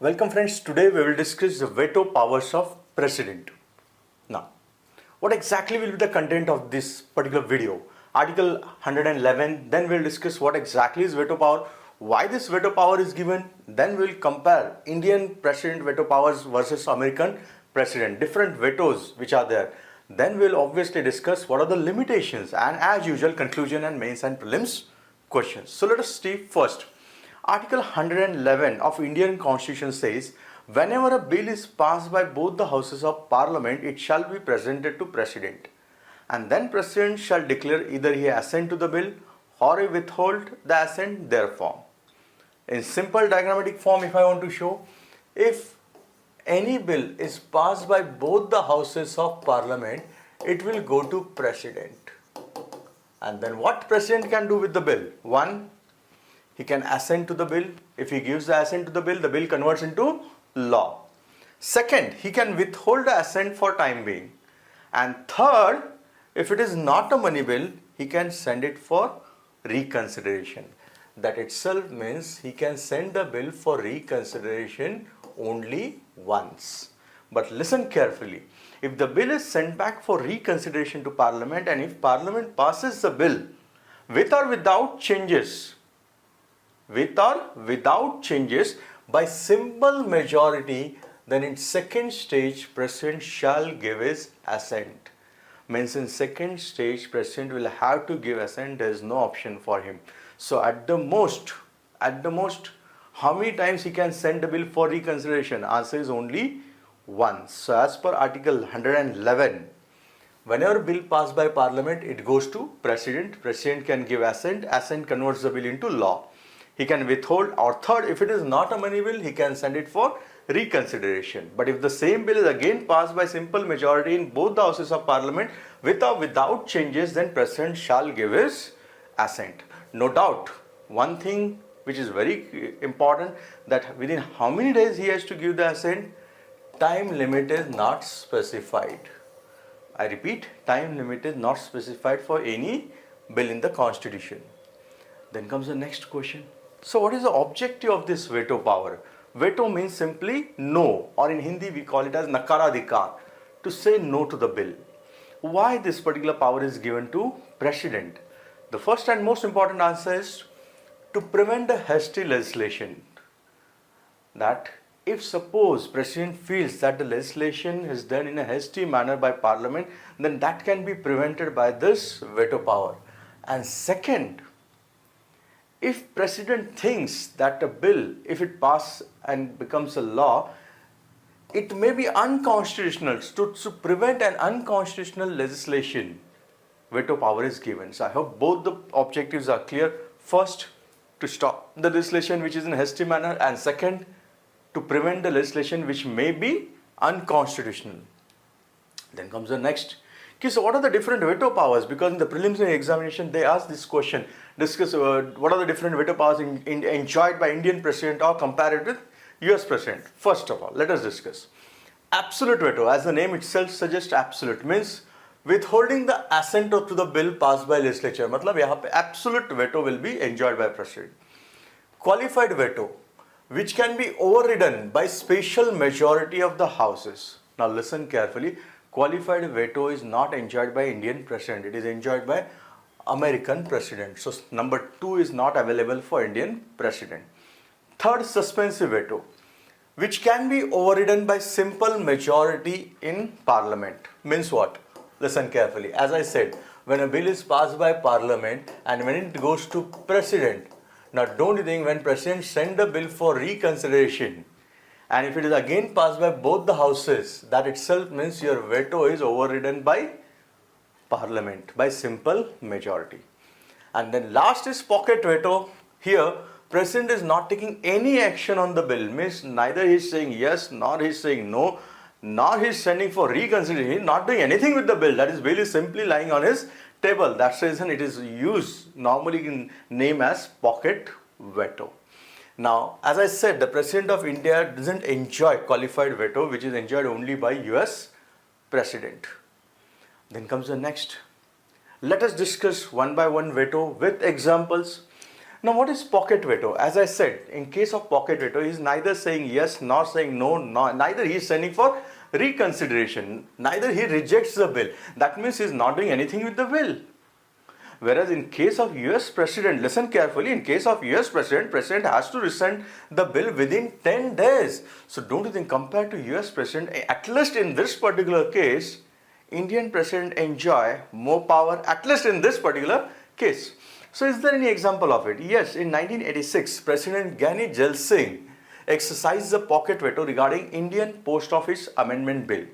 Welcome friends, today we will discuss the veto powers of President. Now, what exactly will be the content of this particular video? Article 111, then we will discuss what exactly is veto power, why this veto power is given, then we will compare Indian President veto powers versus American President, different vetos which are there. Then we will obviously discuss what are the limitations and as usual conclusion and mains and prelims questions. So let us see first. Article 111 of Indian Constitution says, whenever a bill is passed by both the houses of Parliament, it shall be presented to President. And then President shall declare either he assent to the bill or he withhold the assent therefrom. In simple diagrammatic form, if I want to show, if any bill is passed by both the houses of Parliament, it will go to President. And then what President can do with the bill? One, he can assent to the bill. If he gives the assent to the bill converts into law. Second, he can withhold the assent for time being. And third, if it is not a money bill, he can send it for reconsideration. That itself means he can send the bill for reconsideration only once. But listen carefully. If the bill is sent back for reconsideration to Parliament and if Parliament passes the bill with or without changes, by simple majority, then in second stage President shall give his assent. Means in second stage President will have to give assent. There is no option for him. So at the most, how many times he can send a bill for reconsideration? Answer is only once. So as per Article 111, whenever bill passed by Parliament, it goes to President. President can give assent. Assent converts the bill into law. He can withhold, or third, if it is not a money bill, he can send it for reconsideration. But if the same bill is again passed by simple majority in both the houses of Parliament with or without changes, then President shall give his assent. No doubt, one thing which is very important, that within how many days he has to give the assent, time limit is not specified. I repeat, time limit is not specified for any bill in the Constitution. Then comes the next question. So what is the objective of this veto power? Veto means simply no, or in Hindi we call it as nakaradhikar, to say no to the bill. Why this particular power is given to President? The first and most important answer is to prevent the hasty legislation. That if suppose President feels that the legislation is done in a hasty manner by Parliament, then that can be prevented by this veto power. And second, if President thinks that a bill, if it passes and becomes a law, it may be unconstitutional. To prevent an unconstitutional legislation, veto power is given. So I hope both the objectives are clear. First, to stop the legislation which is in a hasty manner, and second, to prevent the legislation which may be unconstitutional. Then comes the next. Okay, so what are the different veto powers? Because in the preliminary examination they ask this question. Discuss what are the different veto powers enjoyed by Indian President or compared with US President. First of all, let us discuss. Absolute veto, as the name itself suggests, absolute means withholding the assent to the bill passed by legislature. मतलब यहाँ पे absolute veto will be enjoyed by President. Qualified veto, which can be overridden by special majority of the houses. Now listen carefully. Qualified veto is not enjoyed by Indian President. It is enjoyed by American President. So number 2 is not available for Indian President. Third, suspensive veto, which can be overridden by simple majority in Parliament. Means what? Listen carefully. As I said, when a bill is passed by Parliament and when it goes to President, now don't you think when President send the bill for reconsideration, and if it is again passed by both the houses, that itself means your veto is overridden by Parliament by simple majority. And then last is pocket veto. Here President is not taking any action on the bill, means neither he is saying yes, nor he is saying no, nor he is sending for reconsideration. He is not doing anything with the bill. That is, bill is simply lying on his table. That's the reason it is used normally in name as pocket veto. Now, as I said, the President of India doesn't enjoy qualified veto, which is enjoyed only by US President. Then comes the next. Let us discuss one by one veto with examples. Now, what is pocket veto? As I said, in case of pocket veto, he is neither saying yes nor saying no, neither he is sending for reconsideration, neither he rejects the bill. That means he is not doing anything with the bill. Whereas in case of US President, listen carefully, in case of US President, President has to rescind the bill within 10 days. So don't you think, compared to US President, at least in this particular case, Indian President enjoy more power, at least in this particular case. So is there any example of it? Yes, in 1986, President Gani Jal Singh exercised the pocket veto regarding Indian Post Office Amendment Bill.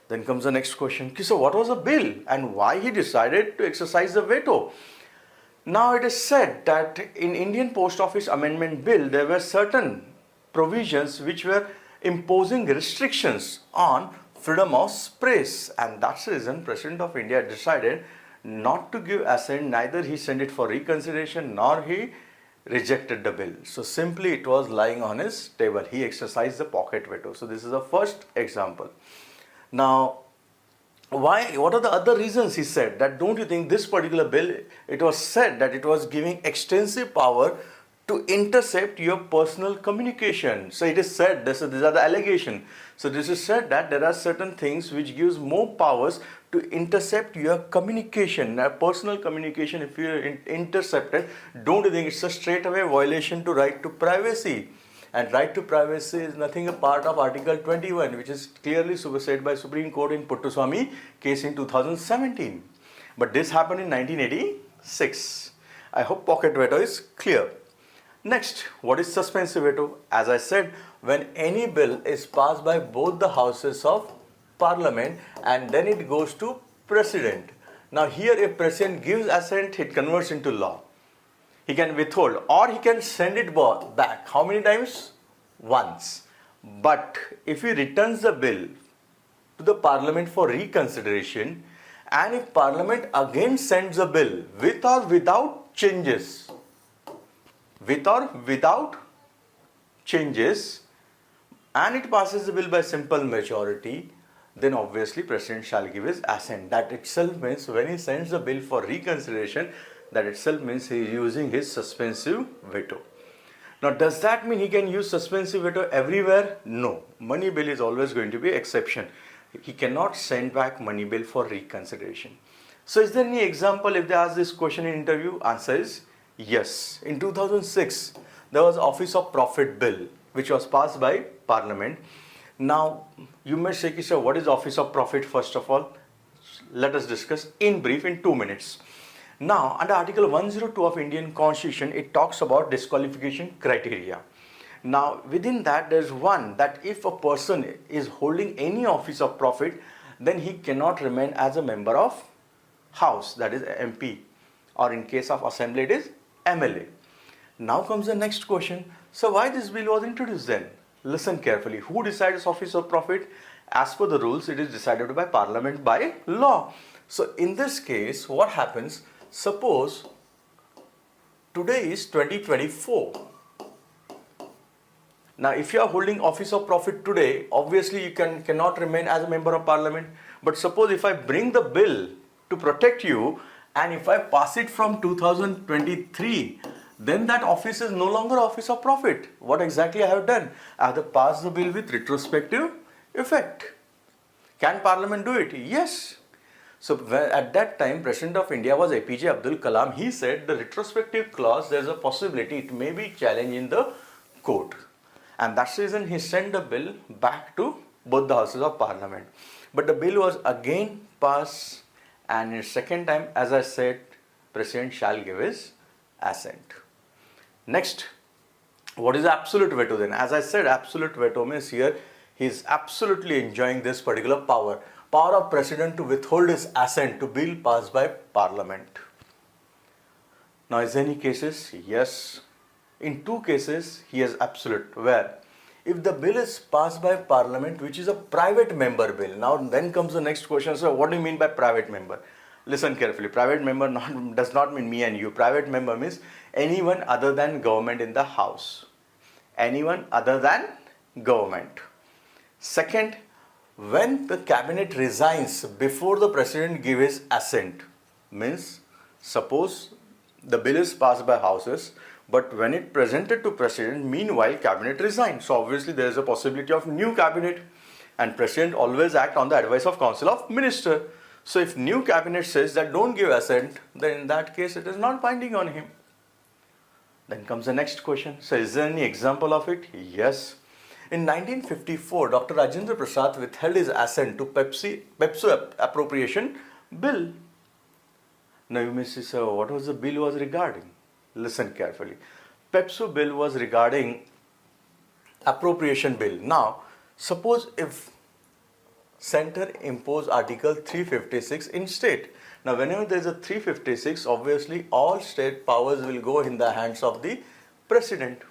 Then comes the next question. So what was the bill and why he decided to exercise the veto? Now it is said that in Indian Post Office Amendment Bill, there were certain provisions which were imposing restrictions on freedom of press, and that's the reason President of India decided not to give assent. Neither he sent it for reconsideration nor he rejected the bill. So simply it was lying on his table. He exercised the pocket veto. So this is the first example. Now, what are the other reasons he said that? Don't you think this particular bill, it was said that it was giving extensive power to intercept your personal communication. So it is said, these are the allegations. So this is said that there are certain things which gives more powers to intercept your communication, personal communication. If you are intercepted, don't you think it's a straightaway violation to right to privacy? And right to privacy is nothing a part of Article 21, which is clearly superseded by Supreme Court in Puttaswamy case in 2017. But this happened in 1986. I hope pocket veto is clear. Next, what is suspensive veto? As I said, when any bill is passed by both the houses of Parliament and then it goes to President. Now here, if President gives assent, it converts into law. He can withhold or he can send it back. How many times? Once. But if he returns the bill to the Parliament for reconsideration, and if Parliament again sends a bill with or without changes, and it passes the bill by simple majority, then obviously President shall give his assent. That itself means when he sends the bill for reconsideration, that itself means he is using his suspensive veto. Now, does that mean he can use suspensive veto everywhere? No. Money bill is always going to be exception. He cannot send back money bill for reconsideration. So, is there any example if they ask this question in interview? Answer is yes. In 2006, there was Office of Profit Bill, which was passed by Parliament. Now, you may say, sir, what is Office of Profit? First of all, let us discuss in brief in 2 minutes. Now, under Article 102 of Indian Constitution, it talks about disqualification criteria. Now, within that, there is one that if a person is holding any office of profit, then he cannot remain as a member of House, that is MP, or in case of Assembly, it is MLA. Now comes the next question. So, why this bill was introduced then? Listen carefully. Who decides office of profit? As per the rules, it is decided by Parliament by law. So, in this case, what happens? Suppose today is 2024. Now, if you are holding office of profit today, obviously you cannot remain as a member of Parliament. But suppose if I bring the bill to protect you and if I pass it from 2023, then that office is no longer office of profit. What exactly I have done? I have passed the bill with retrospective effect. Can Parliament do it? Yes. So at that time, President of India was APJ Abdul Kalam. He said the retrospective clause, there is a possibility it may be challenged in the court. And that's the reason he sent the bill back to both the houses of Parliament. But the bill was again passed, and in second time, as I said, President shall give his assent. Next, what is absolute veto then? As I said, absolute veto means here he is absolutely enjoying this particular power. Power of President to withhold his assent to bill passed by Parliament. Now, is there any cases? Yes. In 2 cases, he has absolute. Where? If the bill is passed by Parliament, which is a private member bill. Now, then comes the next question. So, what do you mean by private member? Listen carefully. Private member does not mean me and you. Private member means anyone other than government in the House. Anyone other than government. Second, when the cabinet resigns before the President gives his assent, means suppose the bill is passed by houses, But when it presented to President, meanwhile Cabinet resigned. So obviously there is a possibility of new Cabinet, and President always act on the advice of Council of Minister. So if new Cabinet says that don't give assent, then in that case it is not binding on him. Then comes the next question. So is there any example of it? Yes. In 1954, Dr. Rajendra Prasad withheld his assent to Pepsi appropriation bill. Now you may say, so what was the bill was regarding? Listen carefully. Pepsi bill was regarding appropriation bill. Now, suppose if center impose Article 356 in state. Now, whenever there is a 356, obviously all state powers will go in the hands of the President.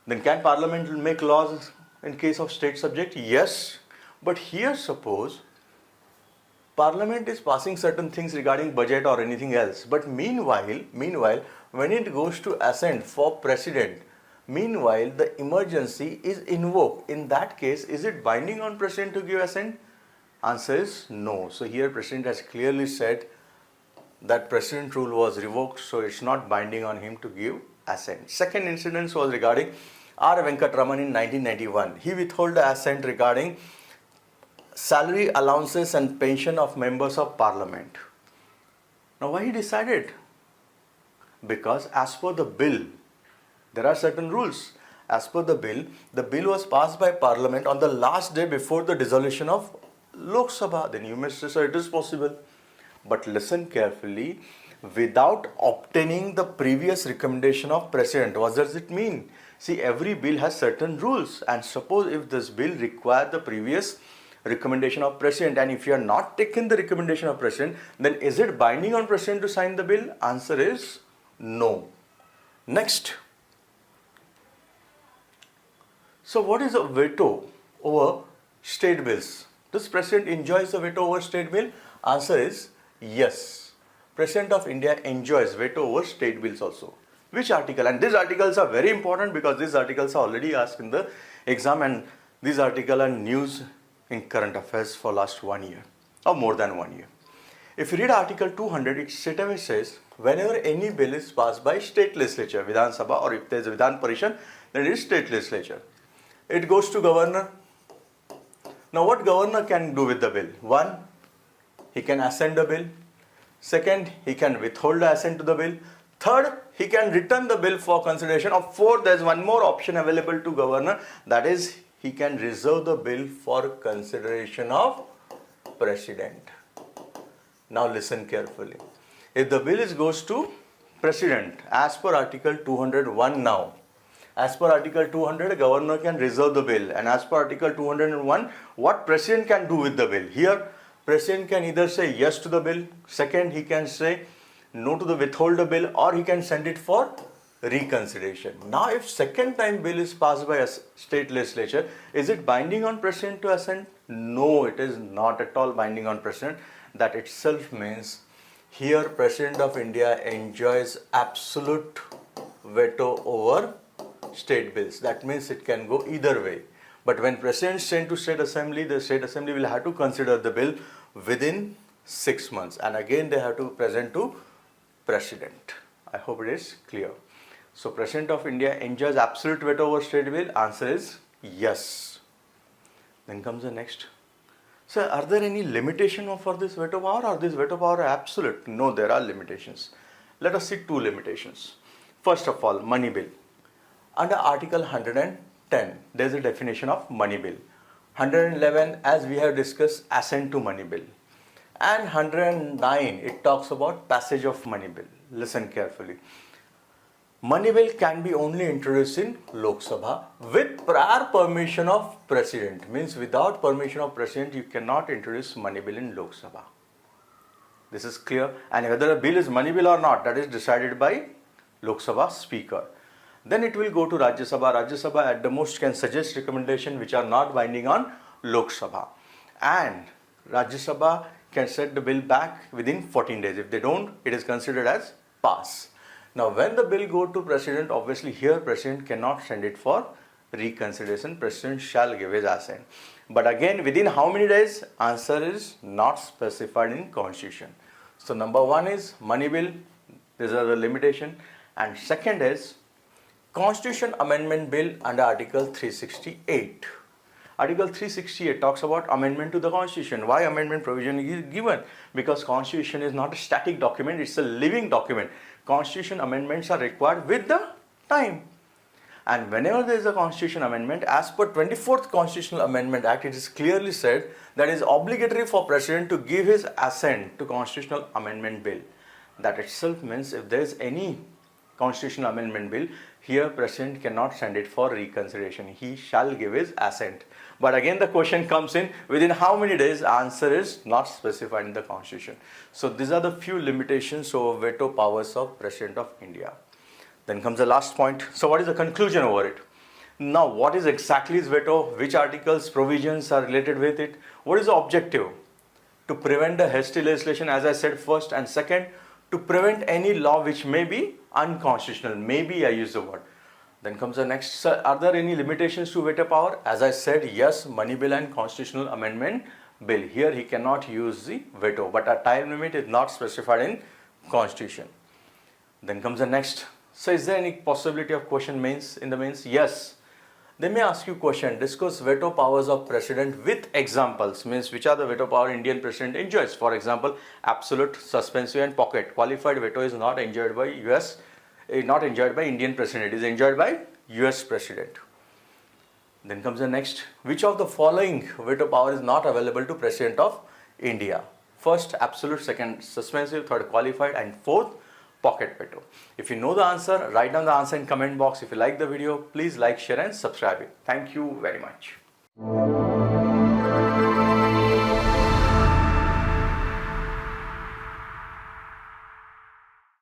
Then can Parliament make laws in case of state subject? Yes. But here suppose Parliament is passing certain things regarding budget or anything else. But meanwhile, when it goes to assent for President, meanwhile the emergency is invoked. In that case, is it binding on President to give assent? Answer is no. So here President has clearly said that President rule was revoked, so it's not binding on him to give assent. Second incident was regarding R. Venkatraman in 1991. He withheld the assent regarding salary allowances and pension of members of Parliament. Now why he decided? Because as per the bill, there are certain rules. As per the bill was passed by Parliament on the last day before the dissolution of Lok Sabha. Then you may say, so it is possible. But listen carefully, without obtaining the previous recommendation of President, what does it mean? See, every bill has certain rules, and suppose if this bill required the previous recommendation of President, and if you are not taken the recommendation of President, then is it binding on President to sign the bill? Answer is no. Next. So what is a veto over state bills? Does President enjoys the veto over state bill? Answer is yes. President of India enjoys veto over state bills also. Which article? And these articles are very important because these articles are already asked in the exam, and these articles are news in current affairs for last 1 year or more than 1 year. If you read Article 200, it straight away says whenever any bill is passed by state legislature, Vidhan Sabha, or if there is a Vidhan Parishad, then it is state legislature. It goes to governor. Now what governor can do with the bill? One, he can assent the bill. Second, he can withhold the assent to the bill. Third, he can return the bill for consideration. Or fourth, there is one more option available to governor, that is he can reserve the bill for consideration of President. Now listen carefully. If the bill goes to President as per Article 201 now, as per Article 200, governor can reserve the bill, and as per Article 201, what President can do with the bill? Here, President can either say yes to the bill, second, he can say no to the withhold the bill, or he can send it for reconsideration. Now, if second time bill is passed by a state legislature, is it binding on President to assent? No, it is not at all binding on President. That itself means here President of India enjoys absolute veto over state bills. That means it can go either way. But when President sent to State Assembly, the State Assembly will have to consider the bill within 6 months, and again they have to present to President. I hope it is clear. So President of India enjoys absolute veto over state bill. Answer is yes. Then comes the next. So are there any limitation for this veto power, or this veto power absolute? No, there are limitations. Let us see two limitations. First of all, money bill. Under Article 110, there is a definition of money bill. 111, as we have discussed, assent to money bill. And 109, it talks about passage of money bill. Listen carefully. Money bill can be only introduced in Lok Sabha with prior permission of President. Means without permission of President, you cannot introduce money bill in Lok Sabha. This is clear. And whether a bill is money bill or not, that is decided by Lok Sabha Speaker. Then it will go to Rajya Sabha. Rajya Sabha at the most can suggest recommendations which are not binding on Lok Sabha. And Rajya Sabha can set the bill back within 14 days. If they don't, it is considered as pass. Now when the bill go to President, obviously here President cannot send it for reconsideration. President shall give his assent. But again, within how many days? Answer is not specified in Constitution. So number one is money bill. These are the limitation. And second is Constitution Amendment Bill under Article 368. Article 368 talks about amendment to the Constitution. Why amendment provision is given? Because Constitution is not a static document, it's a living document. Constitution amendments are required with the time. And whenever there is a Constitution amendment, as per 24th Constitutional Amendment Act, it is clearly said that it is obligatory for President to give his assent to Constitutional Amendment Bill. That itself means if there is any Constitutional Amendment Bill, here President cannot send it for reconsideration. He shall give his assent. But again the question comes in, within how many days? Answer is not specified in the Constitution. So these are the few limitations over veto powers of President of India. Then comes the last point. So what is the conclusion over it? Now what is exactly is veto? Which articles, provisions are related with it? What is the objective? To prevent the hasty legislation, as I said, first, and second, to prevent any law which may be unconstitutional. Maybe I use the word. Then comes the next. Sir, are there any limitations to veto power? As I said, yes, money bill and Constitutional Amendment Bill. Here he cannot use the veto, but a time limit is not specified in Constitution. Then comes the next. So is there any possibility of question mains in the mains? Yes. They may ask you question, discuss veto powers of President with examples, means which are the veto power Indian President enjoys. For example, absolute, suspensive and pocket. Qualified veto is not enjoyed by US, not enjoyed by Indian President, it is enjoyed by US President. Then comes the next, which of the following veto power is not available to President of India? First, absolute, second, suspensive, third, qualified, and fourth, pocket veto. If you know the answer, write down the answer in comment box. If you like the video, please like, share and subscribe it. Thank you very much.